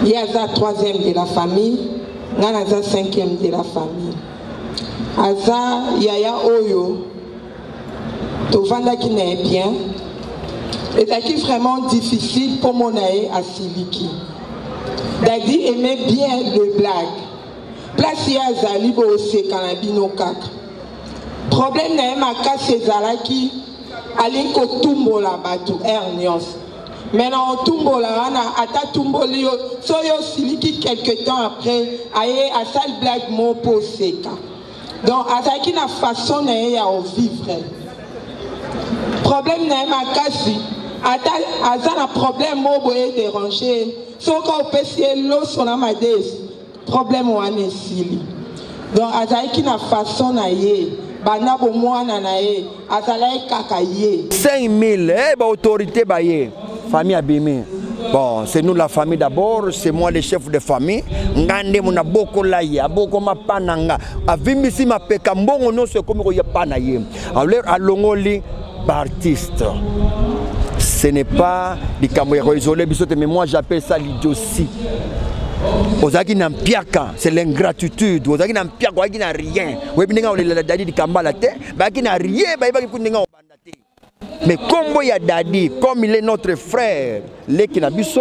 Il y a la troisième de la famille, il y a la cinquième de la famille. Aza Yaya Oyo, Tovanda qui n'est bien, et c'est vraiment difficile pour mon aïe à Siliki. Dadi aimait bien le blague. Place Yazali Bose Kanabino Kak. Problème n'est pas que Zalaki Alinko Tumbo la Batu Ernios. Maintenant, Tumbo la Ana, Ata Tumbo Lio, Soyo Siliki quelques temps après, aye à sale blague mon poseka. Donc, Azaki na façon n'est à vivre. Problème n'est pas kasi. Ata Azana problème mo boye déranger. Soko opesier lo sonamades. Problème ou anesili. Donc, Azaki na façon na ye. Bana bo mwana na ye. Azalai kakaye. 5000, autorité baye. Famille abîmée. Bon, c'est nous la famille d'abord, c'est moi le chef de famille. Ngande mona boko laye, boko mapananga. Avimisi mapeka mbongo no se komi ko yapana ye. Alors alongoli artiste. Ce n'est pas des caméras isolées, mais moi j'appelle ça l'idiotie. Ozaki na mpiaka, c'est l'ingratitude. Ozaki na mpiaka, ozaki na rien. Webi ninga ole dadi di kambala te, baki na rien, ba ibaki kuninga obanda te. Mais comme il y a Dadi, comme il est notre frère, les Kinabiso,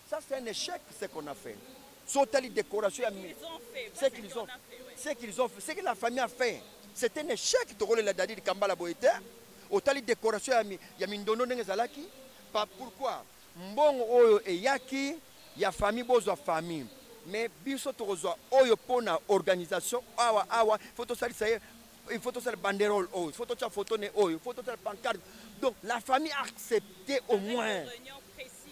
ça c'est un échec ce qu'on a fait. Sauter les décorations, ce qu'ils ont fait, ce que la famille a fait, c'est un échec de rôle la Dadi de Kambala Boïté. Autant les décorations, il y a Mindono Nengezalaki. Pourquoi? Mbongo Oyo et Yaki, il y a famille, bozo famille. Mais Biso Torozo, Oyo Pona organisation, Awa, photo ça il faut tout ça le banderole, il faut tout ça photo, il faut tout ça le pancarte. Donc la famille a accepté au moins.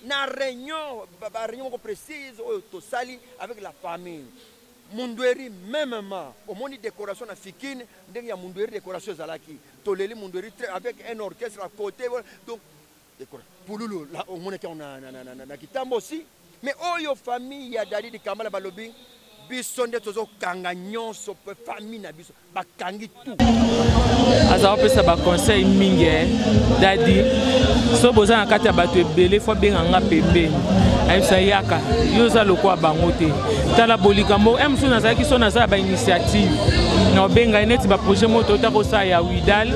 Une réunion précise, tout sali avec la famille. Mundweri même au moins une décoration africaine, il y a Mundweri décoration zalaki. Toleli Mundweri avec un orchestre à côté. Donc Pouloulou là au moins on a Kitambo aussi. Mais oyo famille ya Dadi de Kamala Balobi. Bisonde tozo kanga nyonso pe famille na biso bakangi tout. Aza opesa ba conseil mingi Dadi so boza na kati ya bato ebele fo benga nga pembeni ayisa yaka yoza lokwa bango te tala bolikambo emsu na zaki so na za ba initiative na benga neti ba projet moto ta ko sa ya Widal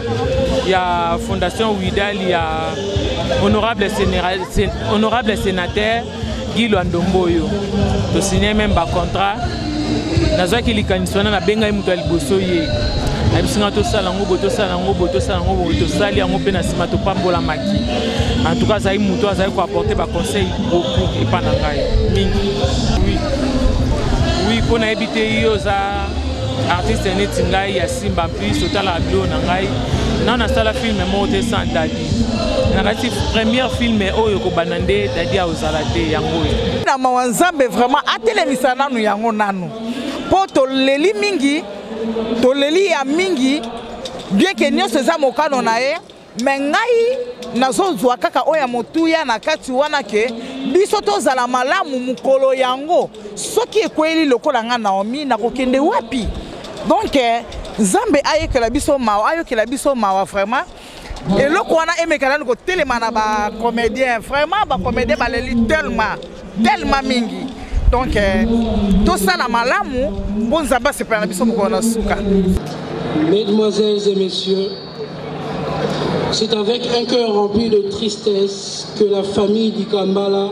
ya fondation Widal ya honorable sénateur Guy Luandomboyo to signer même ba contrat naza ki likaniswana na benga mutu aliboso ye abisinga to sala ngo boto sala sali yango pe na sima to pambola maki en tout cas ça mutu azai ko apporter ba conseil beaucoup et pas na ngai mingi oui pona ebité yo za artiste neti ngai ya Simba plus totala bio na ngai na sala film mote sans Dadi na premier film oyo ko banande Dadi a ozalate yango na mawanzambe vraiment atelemisa nanu yango nanu po to leli mingi to leli ya mingi bien que nyonso eza mokano na ye mais ngai nazozwa kaka oya motuya na kati wana ke biso tozala malamu mukolo yango soki ekweli lokola nga Naomi na kokende wapi donc Zambe ayekela biso mawa vraiment et le kwana emekala ko télémana ba comédien vraiment ba comédien ba leli tellement mingi donc tout ça la malamu bon Zamba c'est pas biso moko na suka. Mesdemoiselles et messieurs, c'est avec un cœur rempli de tristesse que la famille d'Ikambala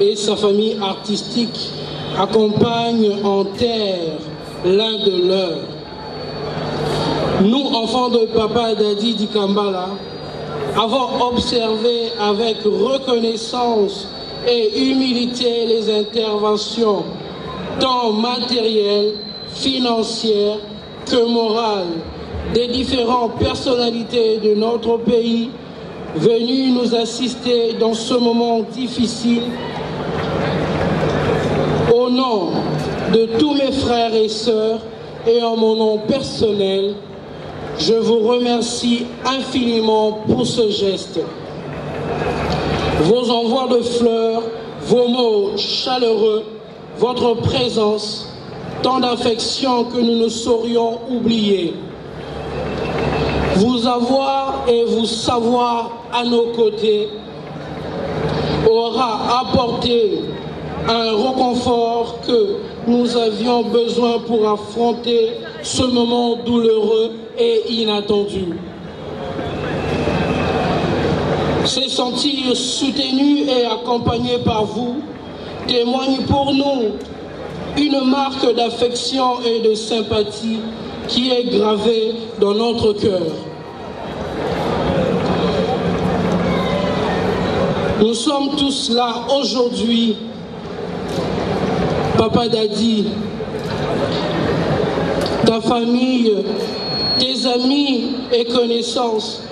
et sa famille artistique accompagnent en terre l'un de leurs. Nous, enfants de Papa Dadi d'Ikambala, avons observé avec reconnaissance et humilité les interventions tant matérielles, financières que morales des différentes personnalités de notre pays venues nous assister dans ce moment difficile. Au nom de tous mes frères et sœurs et en mon nom personnel, je vous remercie infiniment pour ce geste. Vos envois de fleurs, vos mots chaleureux, votre présence, tant d'affection que nous ne saurions oublier. vous avoir et vous savoir à nos côtés aura apporté un réconfort que nous avions besoin pour affronter ce moment douloureux et inattendu. Se sentir soutenu et accompagné par vous témoigne pour nous une marque d'affection et de sympathie qui est gravée dans notre cœur. Nous sommes tous là aujourd'hui, Papa Dadi, ta famille, tes amis et connaissances,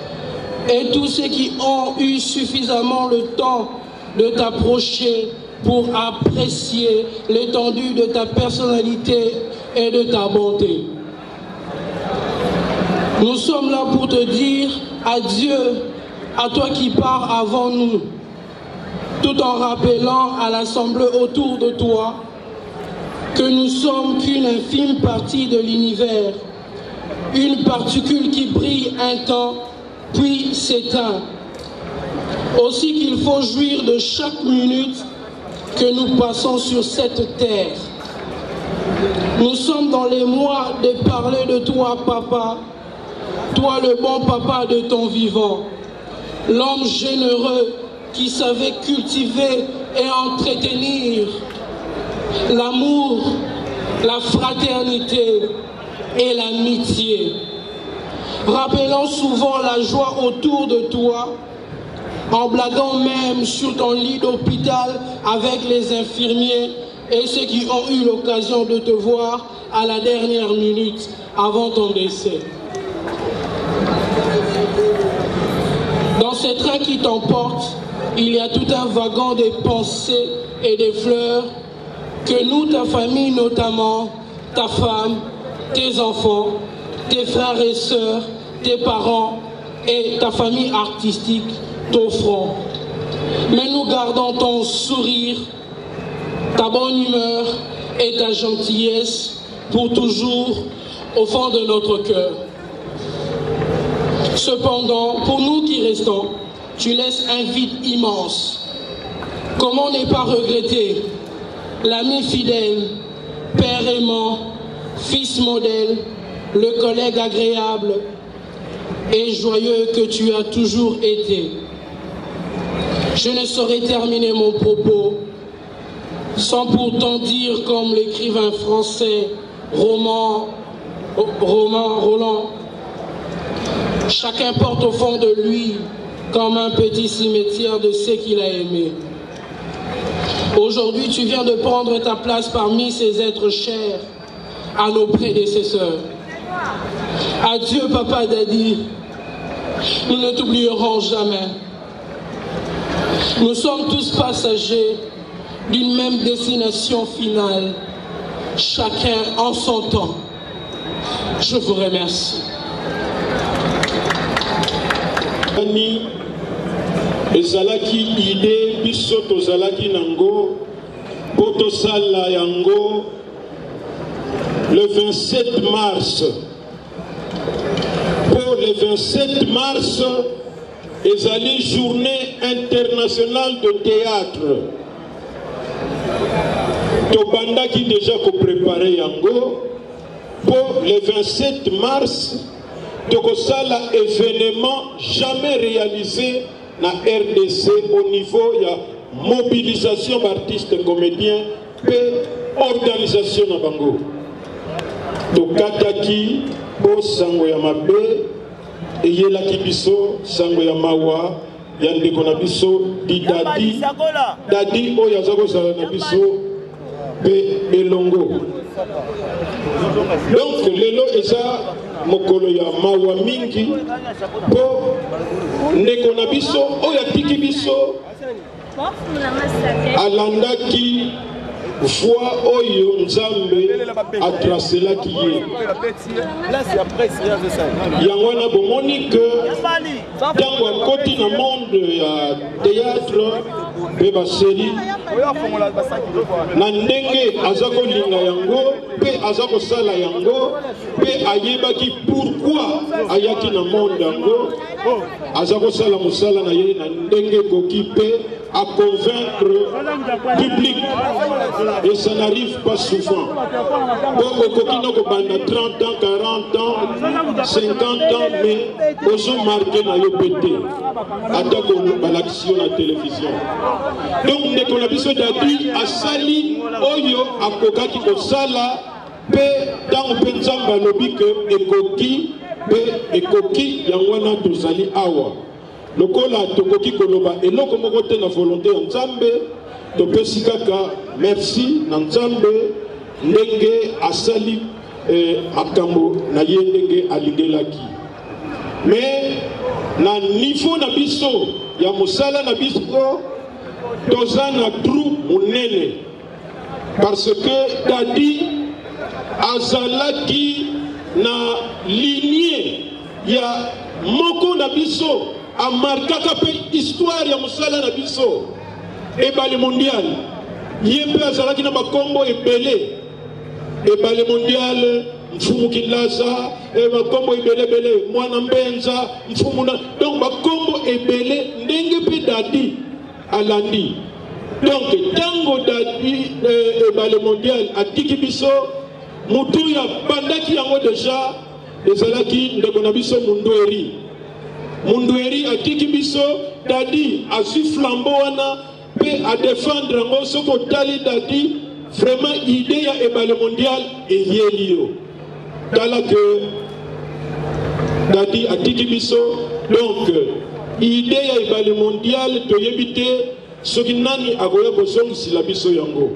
et tous ceux qui ont eu suffisamment le temps de t'approcher pour apprécier l'étendue de ta personnalité et de ta bonté. Nous sommes là pour te dire adieu à toi qui pars avant nous, tout en rappelant à l'assemblée autour de toi que nous sommes qu'une infime partie de l'univers, une particule qui brille un temps puis s'éteint. Aussi qu'il faut jouir de chaque minute que nous passons sur cette terre. Nous sommes dans les mois de parler de toi, Papa, toi le bon papa de ton vivant, l'homme généreux qui savait cultiver et entretenir l'amour, la fraternité et l'amitié. Rappelant souvent la joie autour de toi, en blaguant même sur ton lit d'hôpital avec les infirmiers et ceux qui ont eu l'occasion de te voir à la dernière minute avant ton décès. Dans ce train qui t'emporte, il y a tout un wagon des pensées et des fleurs que nous, ta famille notamment, ta femme, tes enfants, tes frères et sœurs, tes parents et ta famille artistique t'offront. Mais nous gardons ton sourire, ta bonne humeur et ta gentillesse pour toujours au fond de notre cœur. Cependant, pour nous qui restons, tu laisses un vide immense. Comment ne pas regretter l'ami fidèle, père aimant, fils modèle, le collègue agréable et joyeux que tu as toujours été. Je ne saurais terminer mon propos sans pourtant dire comme l'écrivain français Roland, chacun porte au fond de lui comme un petit cimetière de ce qu'il a aimé. Aujourd'hui, tu viens de prendre ta place parmi ces êtres chers à nos prédécesseurs. Adieu, Papa Dadi. Nous ne t'oublierons jamais. Nous sommes tous passagers d'une même destination finale, chacun en son temps. Je vous remercie. ezalaki idée biso tozalaki nango po tosala yango le 27 mars. Pour le 27 mars, ezali journée internationale de théâtre. Tobandaki déjà ko préparer yango pour le 27 mars. Tokosala événement jamais réalisé na RDC au niveau de la mobilisation d'artistes comédiens et organisation na bango. Tokataki po sango ya mabe eyelaki biso sango ya mawa ya ndeko na biso didadi dadi oyo aza kozala na biso pe elongo. Donc lelo eza mokolo ya mawa mingi po ndeko na biso oyo atiki biso alandaki voix oyo nzambe atracelaki ye. Yango wana bomoni ke ntango akoti na monde monde ya théâtre pe ba série na ndenge azako linga yango pe azako sala yango pe ayebaki pourquoi ayaki na monde yango azako sala musala na ye na ndenge koki pe à convaincre public et ça n'arrive pas souvent. Donc au coquino ko banda 30 ans, 40 ans, 50 ans mais oso marqué na yo pété atako ba l'action na télévision. Donc ndeko na biso dadi asali oyo akokaki ko sala pe dans penzamba lobi que ekoki pe ekoki yangwana tozali awa. Lokola tokoki koloba eloko moko te na volonté ya Nzambe topesi kaka merci na Nzambe ndenge asali makambo na ye ndenge alingelaki. Mais na niveau na biso ya mosala na biso toza na trou monene parce que dadi azalaki na lignée ya moko na biso a marqué l'histoire ya musala na biso ebale mondial yembe azalaki na makombo ebele ebale mondial mfumu Kinlaza makombo ebele bele mwana mbenza mfumu na donc makombo ebele ndenge pe dadi alandi donc tango dadi ebale mondial atiki biso mutu ya bandaki yango deja ezalaki ndeko na biso Mundweri atiki biso dadi asu flambeau wana pe a défendre ngo soko tali dadi vraiment idée ya ebale mondial eyelio tala que dadi atiki biso donc idée ya ebale mondial toyebite soki nani akoya kozongisila biso yango.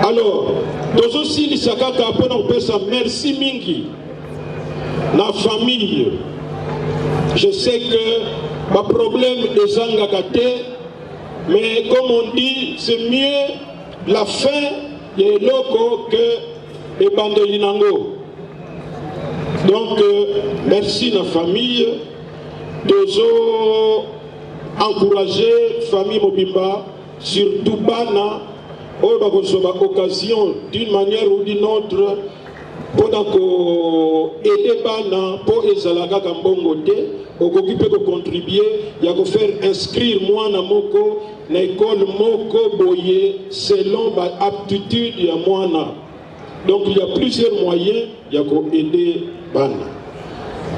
Alors tozo silisa kaka mpona kopesa merci mingi na famille. Je sais que ma problème est zangakate, mais comme on dit, c'est mieux la fin des locaux que les bandelinango. Donc, merci la famille de encourager famille Mobimba, surtout Bana, au occasion d'une manière ou d'une autre. Pour aider Bana, pour ezalaka kambongo te, okokipe ko contribuer, ya ko faire inscrire moi na moko na école moko boye selon ba aptitude ya mwana. Donc il y a plusieurs moyens ya ko aider Bana.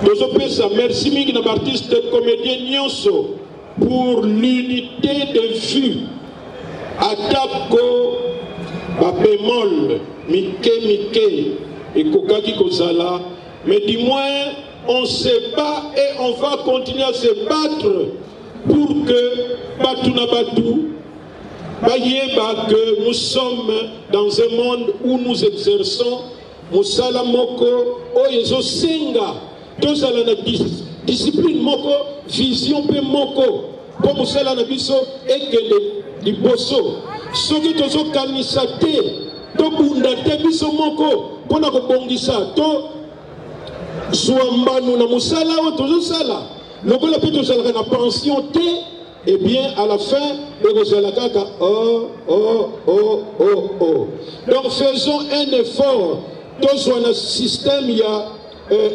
Nous opesa merci mingi na artiste comédien nyonso pour l'unité de vue. Atako ba bémol mike et kokaki kozala, mais du moins on se bat et on va continuer à se battre pour que Batuna Batu bayeba que nous sommes dans un monde où nous exerçons Musala Moko Oyezo Senga tozala na discipline moko vision pe moko pour Musala na biso ekele liboso soki tozo kanisa te to bunda te biso moko pona ko bongisa to swambanu na musala o tozo sala lokola pe to sala na pension te et bien à la fin de sala kaka donc faisons un effort to un système il y a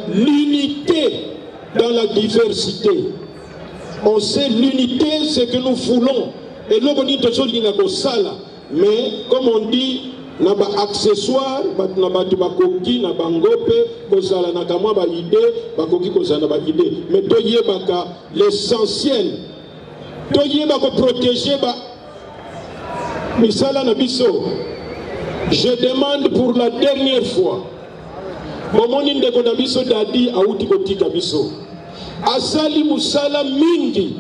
l'unité dans la diversité. On sait l'unité c'est que nous voulons et l'oboni to linga ko sala mais comme on dit na ba accessoire na ba bakoki na bangope kozala na kamwa ba idée bakoki kozala ba idée mais to yebaka l'essentiel to yebaka protéger ba misala na biso. Je demande pour la dernière fois momoni ndeko na biso dadi auti kotika biso asali musala mingi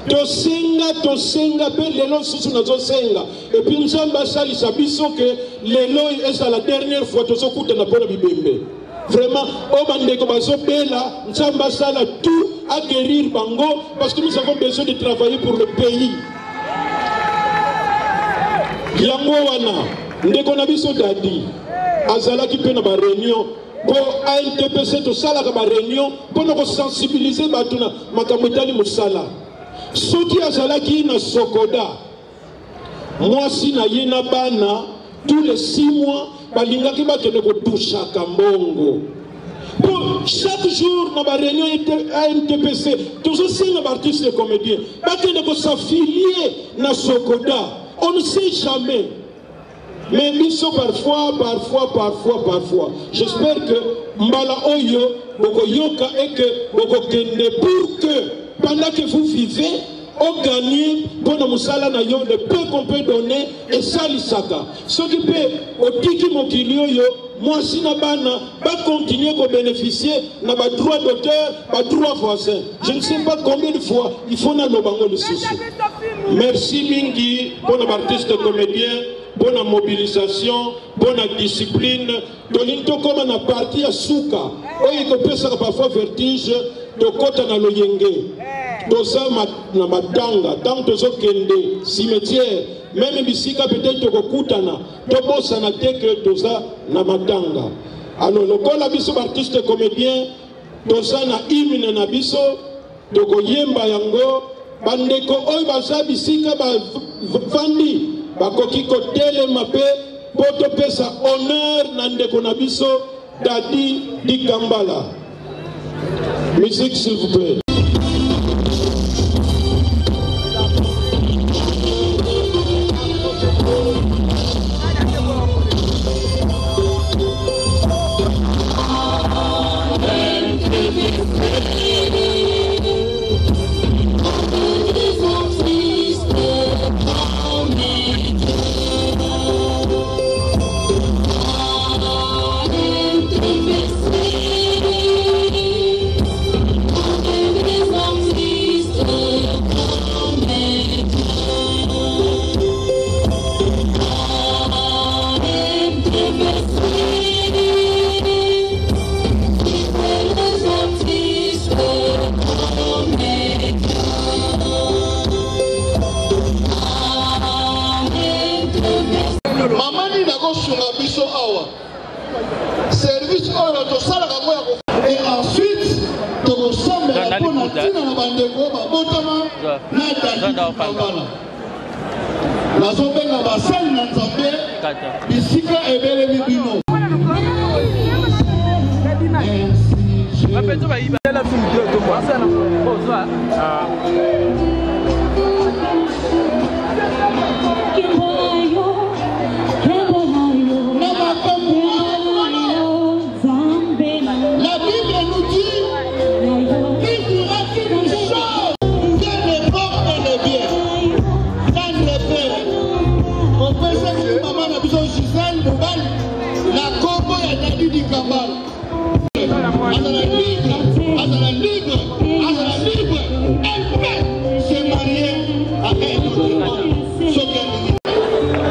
tosenga pe lelo susu nazosenga et puis nzambe asalisa biso ke lelo eza la dernière fois tozokutana mpona bibembe vraiment o bandeko bazobela nzambe asala tout à guérir bango parce que nous avons besoin de travailler pour le pays yango wana ndeko na biso dadi azalaki pe na ba réunion pour ANTPC tosalaka ba réunion mpona kosensibiliser bato na makambo etali mosala soki azalaki na Sokoda mwasi na ye na bana tous les 6 mois balingaki bakende kotushaka mbongo. Pour chaque jour dans la réunion à NTPC, tous aussi les artistes et comédiens, bakende s'affilier na Sokoda. On ne sait jamais. Mais ils sont parfois. J'espère que Mbala Oyo, Boko Yoka et que Boko Kende, pour que pendant que vous vivez, on gagne pour nos musala na yo, le peu qu'on peut donner et ça l'isaka. Ce qui peut, au tiki mokilio yo, moi si na bana, va continuer à bénéficier na ba droit d'auteur, ba droit voisin. Je ne sais pas combien de fois il faut na no bango le souci. Merci Mingi, pour nos artistes comédiens. Bonne mobilisation, bonne discipline. Tolinto comme on a parti à Souka. Il peut parfois vertige de côté dans le Yenge. Toza na matanga, tant que kende, cimetière, même bisika peut-être que kutana, tobosa na teke toza na matanga. Alors le col abiso artiste comédien, toza na hymne na biso, toko yemba yango, bandeko oy baza bisika ba vandi. Bakoki kotelema pe poto pesa honneur na ndeko na biso Dadi Di Kambala. Musique s'il vous plaît. Et ensuite, tu ressembles à la bonne dans la bande de Goba, notamment Nathalie Kambala. La zone de la bassine dans Zambé, Bissika et Bélé Bino.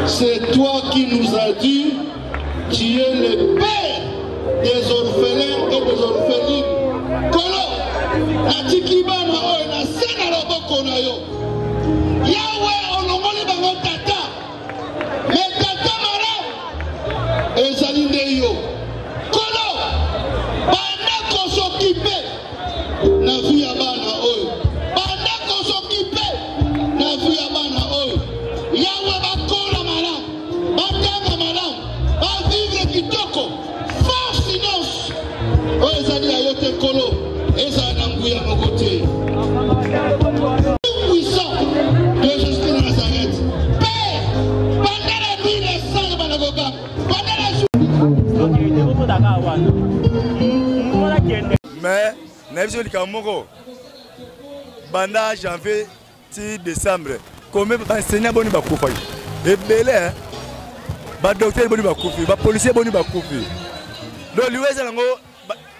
C'est toi qui nous as dit, tu es le père des orphelins et des orphelines. Kolo, la tikibana o na sena loboko na yo. Yahweh olongoli bango tata. Mais tata mara ezali nde yo. Kolo, bana ko s'occuper na vie ya bana oyo. Bana ko s'occuper na vie ya bana oyo. Yahweh bakola malamu, batanga malamu, bavivre kitoko, force finance. Oyo ezali ya yo te kolo, ezali na nguya moko te. Puissant de Jésus de Nazareth. Père, pendant la nuit, les sangs banagoga, pendant la mais n'avez pas dit banda janvier ti décembre comme enseignant boni bakufa ebele ba docteur boni bakufi ba policier boni bakufi donc liweza nango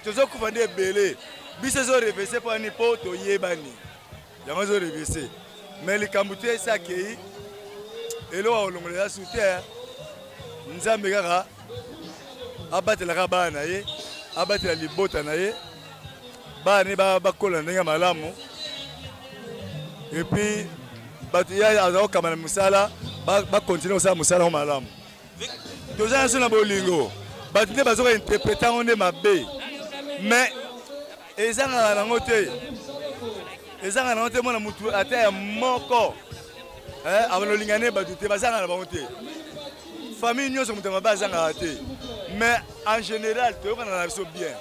tozo kufa nde ebele biso zo reverser pour ni po to yebani yango zo reverser mais likambo te esakei elo wa olongolela sute nzambe kaka abatelaka bana ye abatela libota na ye bana bakola ndenge malamu et puis bato ya azokama na musala bakontinue kosala musala ngo malamu toza nyonso na bolingo bato nde bazoka interprete yango nde mabe mais ezangaka nango te ezanga na honte mona mutu ata moko avant lingane batute bazanga na honte famille nyonso mutu bazanga te mais en général toyokana na biso bien